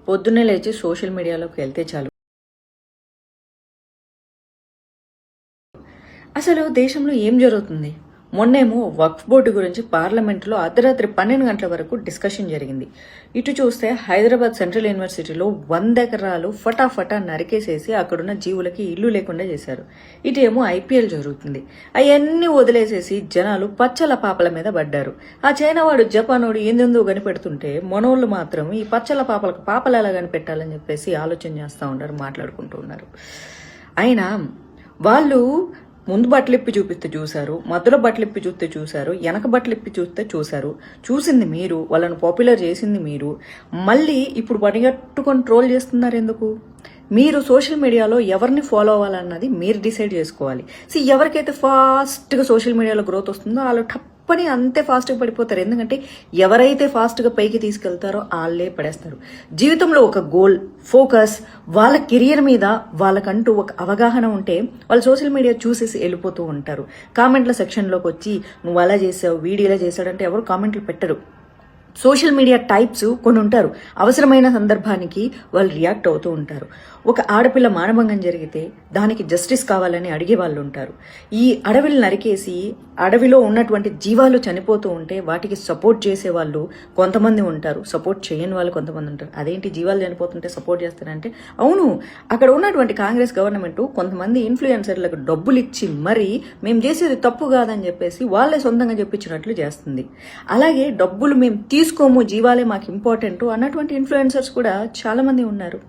పొద్దున్నే లేచి సోషల్ మీడియాలోకి వెళ్తే చాలు, అసలు దేశంలో ఏం జరుగుతుంది. మొన్నేమో వక్ఫ్ బోర్డు గురించి పార్లమెంట్లో అర్ధరాత్రి 12 గంటల వరకు డిస్కషన్ జరిగింది. ఇటు చూస్తే హైదరాబాద్ సెంట్రల్ యూనివర్సిటీలో 100 ఎకరాలు ఫటాఫటా నరికేసేసి అక్కడున్న జీవులకి ఇల్లు లేకుండా చేశారు. ఇటు ఏమో ఐపీఎల్ జరుగుతుంది. అవన్నీ వదిలేసేసి జనాలు పచ్చల పాపల మీద పడ్డారు. ఆ చైనా వాడు జపానోడు ఏందెందో కనిపెడుతుంటే మనోళ్ళు మాత్రం ఈ పచ్చల పాపలకు పాపలు ఎలా కనిపెట్టాలని చెప్పేసి ఆలోచన చేస్తూ ఉన్నారు, మాట్లాడుకుంటూ ఉన్నారు. అయినా వాళ్ళు ముందు బట్టలిప్పి చూపిస్తే చూశారు, మధ్యలో బట్టలిప్పి చూస్తే చూశారు, వెనక బట్టలిప్పి చూస్తే చూశారు. చూసింది మీరు, వాళ్ళని పాపులర్ చేసింది మీరు. మళ్ళీ ఇప్పుడు పనిగట్టుకొని ట్రోల్ చేస్తున్నారు ఎందుకు? మీరు సోషల్ మీడియాలో ఎవరిని ఫాలో అవ్వాలన్నది మీరు డిసైడ్ చేసుకోవాలి. ఎవరికైతే ఫాస్ట్గా సోషల్ మీడియాలో గ్రోత్ వస్తుందో వాళ్ళు టప్పని అంతే ఫాస్ట్గా పడిపోతారు. ఎందుకంటే ఎవరైతే ఫాస్ట్గా పైకి తీసుకెళ్తారో వాళ్ళే పడేస్తారు. జీవితంలో ఒక గోల్, ఫోకస్, వాళ్ళ కెరియర్ మీద వాళ్ళకంటూ ఒక అవగాహన ఉంటే వాళ్ళు సోషల్ మీడియా చూసేసి వెళ్ళిపోతూ ఉంటారు. కామెంట్ల సెక్షన్లోకి వచ్చి నువ్వు అలా చేసావు, వీడియోలా చేశాడంటే ఎవరు కామెంట్లు పెట్టరు. సోషల్ మీడియా టైప్స్ కొన్ని ఉంటారు, అవసరమైన సందర్భానికి వాళ్ళు రియాక్ట్ అవుతూ ఉంటారు. ఒక ఆడపిల్ల మానభంగం జరిగితే దానికి జస్టిస్ కావాలని అడిగే వాళ్ళు ఉంటారు. ఈ అడవిని నరికేసి అడవిలో ఉన్నటువంటి జీవాలు చనిపోతూ ఉంటే వాటికి సపోర్ట్ చేసే వాళ్ళు కొంతమంది ఉంటారు, సపోర్ట్ చేయని వాళ్ళు కొంతమంది ఉంటారు. అదేంటి జీవాలు చనిపోతుంటే సపోర్ట్ చేస్తారంటే, అవును, అక్కడ ఉన్నటువంటి కాంగ్రెస్ గవర్నమెంట్ కొంతమంది ఇన్ఫ్లుయెన్సర్లకు డబ్బులు ఇచ్చి మరీ మేము చేసేది తప్పు కాదని చెప్పేసి వాళ్ళే సొంతంగా చెప్పించినట్లు చేస్తుంది. అలాగే డబ్బులు మేము తీసుకోము, జీవాలే మాకు ఇంపార్టెంట్ అన్నటువంటి ఇన్ఫ్లుయెన్సర్స్ కూడా చాలా మంది ఉన్నారు.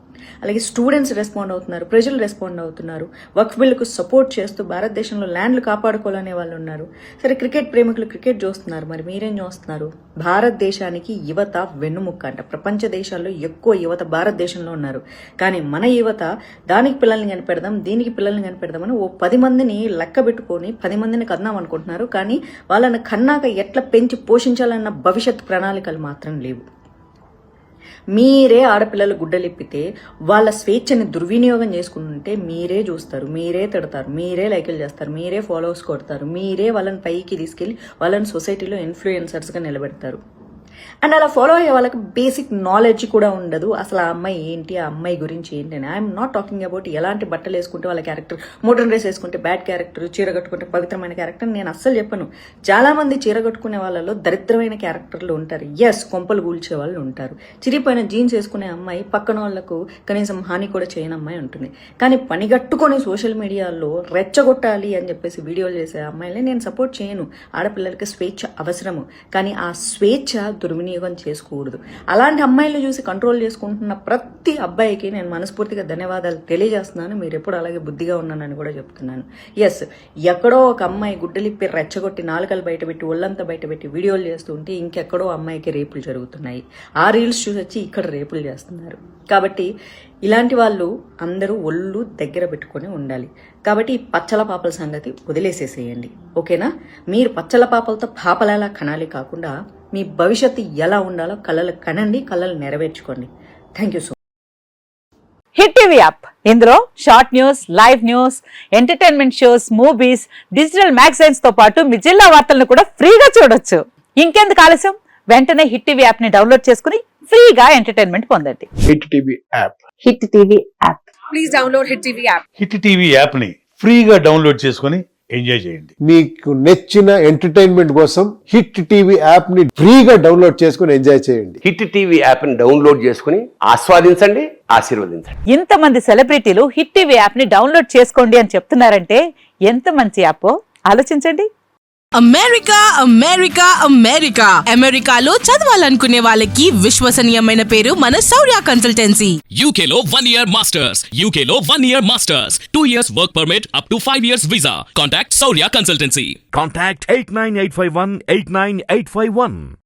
అలాగే స్టూడెంట్స్ రెస్పాండ్ అవుతున్నారు, ప్రజలు రెస్పాండ్ అవుతున్నారు. వక్ఫ్ బిల్లుకు సపోర్ట్ చేస్తూ భారతదేశంలో ల్యాండ్లు కాపాడుకోవాలనే వాళ్ళు ఉన్నారు. సరే, క్రికెట్ ప్రేమికులు క్రికెట్ చూస్తున్నారు, మరి మీరేం చూస్తున్నారు? భారతదేశానికి యువత వెన్నుముక్క అంట. ప్రపంచ దేశాల్లో ఎక్కువ యువత భారతదేశంలో ఉన్నారు. కానీ మన యువత దానికి పిల్లల్ని కనిపెడదాం, దీనికి పిల్లల్ని కనిపెడదామని ఓ 10 మందిని లెక్క పెట్టుకొని 10 మందిని కన్నాం అనుకుంటున్నారు. కానీ వాళ్ళని కన్నాక ఎట్లా పెంచి పోషించాలన్న భవిష్యత్ ప్రణాళికలు మాత్రం లేవు. మీరే ఆడపిల్లలు గుడ్డలిప్పితే వాళ్ళ స్వేచ్ఛని దుర్వినియోగం చేసుకుంటుంటే మీరే చూస్తారు, మీరే తిడతారు, మీరే లైకులు చేస్తారు, మీరే ఫాలోవర్స్ కొడతారు, మీరే వాళ్ళని పైకి తీసుకెళ్లి వాళ్ళని సొసైటీలో ఇన్ఫ్లుయెన్సర్స్గా నిలబెడతారు. అండ్ అలా ఫాలో అయ్యే వాళ్ళకి బేసిక్ నాలెడ్జ్ కూడా ఉండదు. అసలు ఆ అమ్మాయి ఏంటి, ఆ అమ్మాయి గురించి ఏంటి అని. ఐఎమ్ నాట్ టాకింగ్ అబౌట్ ఎలాంటి బట్టలు వేసుకుంటే వాళ్ళ క్యారెక్టర్, మోడర్న్ డ్రెస్ వేసుకుంటే బ్యాడ్ క్యారెక్టర్, చీర కట్టుకుంటే పవిత్రమైన క్యారెక్టర్ నేను అస్సలు చెప్పను. చాలా మంది చీర కట్టుకునే వాళ్ళలో దరిద్రమైన క్యారెక్టర్లు ఉంటారు. ఎస్, కొంపలు కూల్చే వాళ్ళు ఉంటారు. చిరిగిపోయిన జీన్స్ వేసుకునే అమ్మాయి పక్కన వాళ్ళకు కనీసం హాని కూడా చేయని అమ్మాయి ఉంటుంది. కానీ పనిగట్టుకొని సోషల్ మీడియాలో రెచ్చగొట్టాలి అని చెప్పేసి వీడియోలు చేసే అమ్మాయిని నేను సపోర్ట్ చేయను. ఆడపిల్లలకి స్వేచ్ఛ అవసరము, కానీ ఆ స్వేచ్ఛ దుర్వినియోగం చేసుకోకూడదు. అలాంటి అమ్మాయిలు చూసి కంట్రోల్ చేసుకుంటున్న ప్రతి అబ్బాయికి నేను మనస్ఫూర్తిగా ధన్యవాదాలు తెలియజేస్తున్నాను. మీరు ఎప్పుడు అలాగే బుద్ధిగా ఉన్నానని కూడా చెప్తున్నాను. ఎస్, ఎక్కడో ఒక అమ్మాయి గుడ్డలిప్పి రెచ్చగొట్టి నాలుకలు బయటపెట్టి ఒళ్ళంతా బయటపెట్టి వీడియోలు చేస్తూ ఉంటే ఇంకెక్కడో అమ్మాయికి రేపులు జరుగుతున్నాయి. ఆ రీల్స్ చూసి వచ్చి ఇక్కడ రేపులు చేస్తున్నారు. కాబట్టి ఇలాంటి వాళ్ళు అందరూ ఒళ్ళు దగ్గర పెట్టుకొని ఉండాలి. కాబట్టి పచ్చల పాపల సంగతి వదిలేసేసేయండి, ఓకేనా? మీరు పచ్చల పాపలతో పాపలలా కనాలి కాకుండా మీ భవిష్యత్తు ఎలా ఉండాలో కళలు కనండి, కళలు నెరవేర్చుకోండి. Thank you so much. Hit TV app, ఇందులో short news, live news, entertainment shows, movies, digital magazines తో పాటు మీ జిల్లా వార్తలను కూడా ఫ్రీగా చూడొచ్చు. ఇంకెందుకు ఆలస్యం, వెంటనే హిట్ టీవీ యాప్ ని డౌన్లోడ్ చేసుకుని ఫ్రీగా ఎంటర్టైన్మెంట్ పొందండి. Hit TV app, hit TV app, please download hit TV app. Hit TV app ని ఫ్రీగా డౌన్లోడ్ చేసుకుని ఎంజాయ్ చేయండి. మీకు నచ్చిన ఎంటర్టైన్మెంట్ కోసం హిట్ టీవీ యాప్ ని ఫ్రీగా డౌన్లోడ్ చేసుకుని ఎంజాయ్ చేయండి. హిట్ టీవీ యాప్ ని డౌన్లోడ్ చేసుకుని ఆస్వాదించండి, ఆశీర్వదించండి. ఇంతమంది సెలబ్రిటీలు హిట్ టీవీ యాప్ ని డౌన్లోడ్ చేసుకోండి అని చెప్తున్నారంటే ఎంత మంచి యాప్ ఆలోచించండి. అమెరికా అమెరికా అమెరికా అమెరికాలో చదవాలనుకునే వాళ్ళకి విశ్వసనీయమైన పేరు మన శౌర్య కన్సల్టెన్సీ. UK లో 1 year masters, UK లో 1 year masters, 2 years work permit up to 5 years visa. Contact Saurya Consultancy. Contact 89851 89851.